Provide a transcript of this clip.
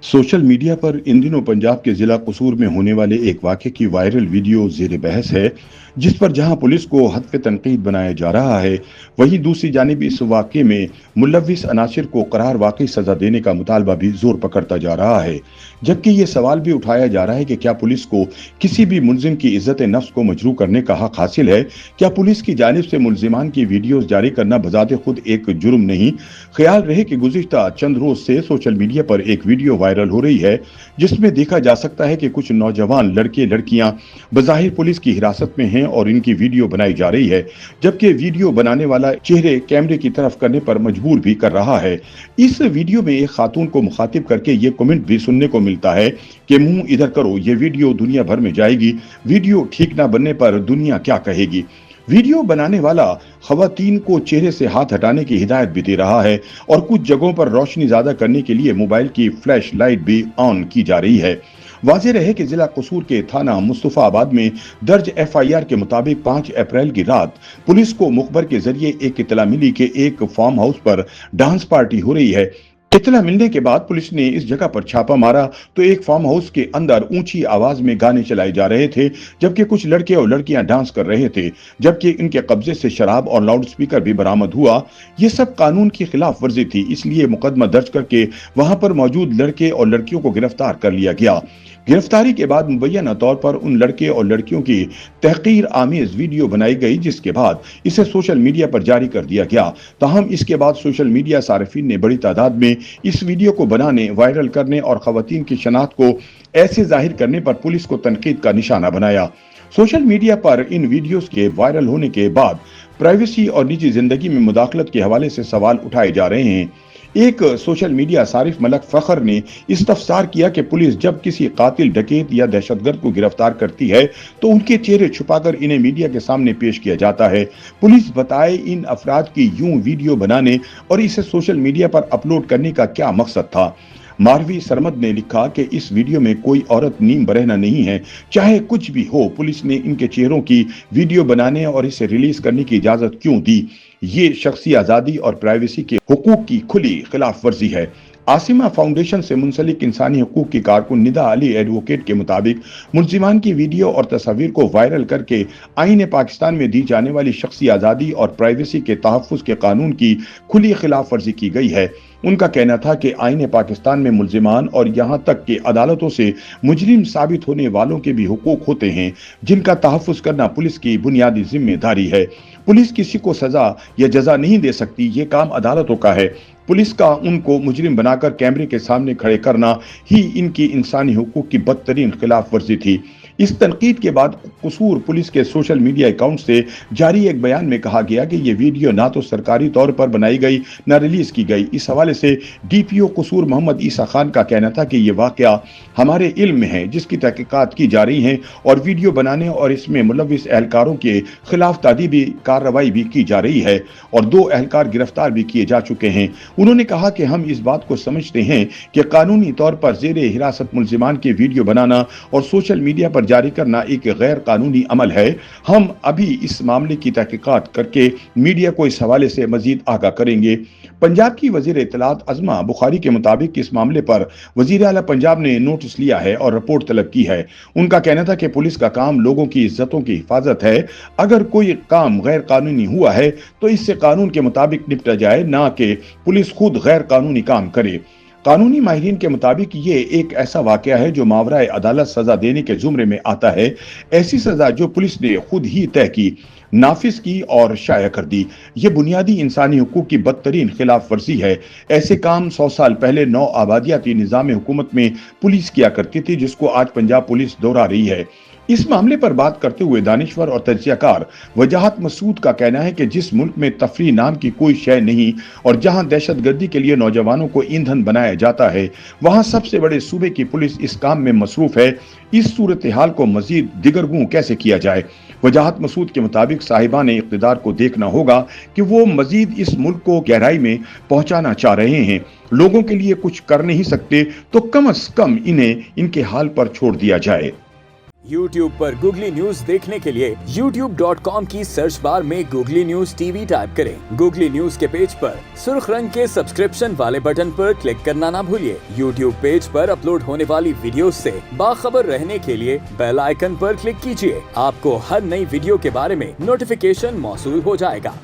Social media पर इन दिनों पंजाब के जिला कसूर में होने वाले एक वाक़े की वायरल वीडियो ज़ेर बहस है, जिस पर जहां पुलिस को हत्फ़ तनकीद बनाया जा रहा है, वहीं दूसरी जानिब इस वाक़े में मुलव्विस अनासिर को करार वाक़ई सज़ा देने का मुतालबा भी ज़ोर पकड़ता जा रहा है। जबकि ये सवाल भी उठाया जा रहा है कि क्या पुलिस को किसी भी मुल्ज़िम की इज़्ज़त नफ्स को मजरूह करने का हक हासिल है? क्या पुलिस की जानिब से मुल्ज़िमान की वीडियोज़ जारी करना बज़ाते खुद एक जुर्म नहीं? ख्याल रहे कि गुज़िश्ता चंद रोज़ से सोशल मीडिया पर एक वीडियो वायरल हो रही है, जिसमें देखा जा सकता है कि कुछ नौजवान लड़के लड़कियां बज़ाहिर पुलिस की हिरासत में हैं और इनकी वीडियो बनाई जा रही है, जबकि वीडियो बनाने वाला चेहरे कैमरे की तरफ करने पर मजबूर भी कर रहा है। इस वीडियो में एक खातून को मुखातिब करके ये कमेंट भी सुनने को मिलता है कि मुंह इधर करो, ये वीडियो दुनिया भर में जाएगी, वीडियो ठीक ना बनने पर दुनिया क्या कहेगी। वीडियो बनाने वाला खवातीन को चेहरे से हाथ हटाने की हिदायत भी दे रहा है और कुछ जगहों पर रोशनी ज्यादा करने के लिए मोबाइल की फ्लैश लाइट भी ऑन की जा रही है। वाज़ेह रहे कि जिला कसूर के थाना मुस्तफाबाद में दर्ज एफआईआर के मुताबिक 5 अप्रैल की रात पुलिस को मुखबर के जरिए एक इत्तला मिली कि एक फार्म हाउस पर डांस पार्टी हो रही है। इत्तला मिलने के बाद पुलिस ने इस जगह पर छापा मारा तो एक फार्म हाउस के अंदर ऊंची आवाज में गाने चलाए जा रहे थे, जबकि कुछ लड़के और लड़कियां डांस कर रहे थे, जबकि इनके कब्जे से शराब और लाउड स्पीकर भी बरामद हुआ। ये सब कानून की खिलाफ वर्जी थी, इसलिए मुकदमा दर्ज करके वहां पर मौजूद लड़के और लड़कियों को गिरफ्तार कर लिया गया। गिरफ्तारी के बाद मुबैना तौर पर उन लड़के और लड़कियों की तहकीर आमेज वीडियो बनाई गई, जिसके बाद इसे सोशल मीडिया पर जारी कर दिया गया। ताहम इसके बाद सोशल मीडिया सार्फिन ने बड़ी तादाद में इस वीडियो को बनाने, वायरल करने और खवातीन की शनाख्त को ऐसे जाहिर करने पर पुलिस को तनकीद का निशाना बनाया। सोशल मीडिया पर इन वीडियोस के वायरल होने के बाद प्राइवेसी और निजी जिंदगी में मुदाखलत के हवाले से सवाल उठाए जा रहे हैं। एक सोशल मीडिया सारिफ मलक फखर ने इस्तफसार किया कि पुलिस जब किसी कातिल, डकैत या दहशतगर्द को गिरफ्तार करती है तो उनके चेहरे छुपाकर इन्हें मीडिया के सामने पेश किया जाता है। पुलिस बताए इन अफराद की यूं वीडियो बनाने और इसे सोशल मीडिया पर अपलोड करने का क्या मकसद था। मारवी सरमद ने लिखा कि इस वीडियो में कोई औरत नीम बरहना नहीं है, चाहे कुछ भी हो, पुलिस ने इनके चेहरों की वीडियो बनाने और इसे रिलीज करने की इजाजत क्यों दी? ये शख्सी आजादी और प्राइवेसी के हुकूक की खुली खिलाफ वर्जी है। आसिमा फाउंडेशन से मुंसलिक इंसानी हकूक की कारकुन निदा अली एडवोकेट के मुताबिक मुल्जिमान की वीडियो और तस्वीर को वायरल करके आईन पाकिस्तान में दी जाने वाली शख्सी आज़ादी और प्राइवेसी के तहफ़्फ़ुज़ के कानून की खुली खिलाफ वर्जी की गई है। उनका कहना था कि आईन पाकिस्तान में मुल्जिमान और यहाँ तक कि अदालतों से मुजरिम साबित होने वालों के भी हुकूक होते हैं, जिनका तहफ़्फ़ुज़ करना पुलिस की बुनियादी जिम्मेदारी है। पुलिस किसी को सजा या जजा नहीं दे सकती, ये काम अदालतों का है। पुलिस का उनको मुजरिम बनाकर कैमरे के सामने खड़े करना ही इनकी इंसानी हुकूक की बदतरीन खिलाफ वर्जी थी। इस तनकीद के बाद कसूर पुलिस के सोशल मीडिया अकाउंट से जारी एक बयान में कहा गया कि ये वीडियो ना तो सरकारी तौर पर बनाई गई ना रिलीज की गई। इस हवाले से डीपीओ कसूर मोहम्मद ईसा खान का कहना था कि ये वाकया हमारे इल्म में है, जिसकी तहकीकात की जा रही हैं और वीडियो बनाने और इसमें मुलव्विस एहलकारों के खिलाफ तादीबी कार्रवाई भी की जा रही है और 2 एहलकार गिरफ्तार भी किए जा चुके हैं। उन्होंने कहा कि हम इस बात को समझते हैं कि कानूनी तौर पर जेरे हिरासत मुल्जिमान की वीडियो बनाना और सोशल मीडिया पर जारी करना एक गैर कानूनी अमल है। हम अभी इस मामले की तहकीकात करके मीडिया को इस हवाले से मजीद आगाह करेंगे। पंजाब की वजीर इत्तलात अज़मा बुखारी के मुताबिक इस मामले पर वजीर आला पंजाब ने नोटिस लिया है और रिपोर्ट तलब की है। उनका कहना था कि पुलिस का काम लोगों की इज्जतों की हिफाजत है। अगर कोई काम गैर कानूनी हुआ है तो इससे कानून के मुताबिक निपटा जाए, ना कि पुलिस खुद गैर कानूनी काम करे। कानूनी माहिरीन के मुताबिक ये एक ऐसा वाकया है जो मावराए अदालत सजा देने के जुमरे में आता है। ऐसी सजा जो पुलिस ने खुद ही तय की, नाफिज की और शाया कर दी। ये बुनियादी इंसानी हुकूक की बदतरीन खिलाफ वर्जी है। ऐसे काम 100 साल पहले नौ आबादियाती निज़ाम हुकूमत में पुलिस किया करती थी, जिसको आज पंजाब पुलिस दोहरा रही है। इस मामले पर बात करते हुए दानिश्वर और तजियाकार वजाहत मसूद का कहना है कि जिस मुल्क में तफरी नाम की कोई शय नहीं और जहां दहशतगर्दी के लिए नौजवानों को ईंधन बनाया जाता है, वहां सबसे बड़े सूबे की पुलिस इस काम में मसरूफ है। इस सूरत हाल को मजीद दिगरगू कैसे किया जाए? वजाहत मसूद के मुताबिक साहिबान इक़्तिदार को देखना होगा कि वो मजीद इस मुल्क को गहराई में पहुंचाना चाह रहे हैं। लोगों के लिए कुछ कर नहीं सकते तो कम अज कम इन्हें इनके हाल पर छोड़ दिया जाए। YouTube पर गूगली न्यूज देखने के लिए youtube.com की सर्च बार में गूगली न्यूज टीवी टाइप करें। गूगली न्यूज के पेज पर सुर्ख रंग के सब्सक्रिप्शन वाले बटन पर क्लिक करना ना भूलिए। YouTube पेज पर अपलोड होने वाली वीडियोस से बाखबर रहने के लिए बेल आइकन पर क्लिक कीजिए। आपको हर नई वीडियो के बारे में नोटिफिकेशन मौसूल हो जाएगा।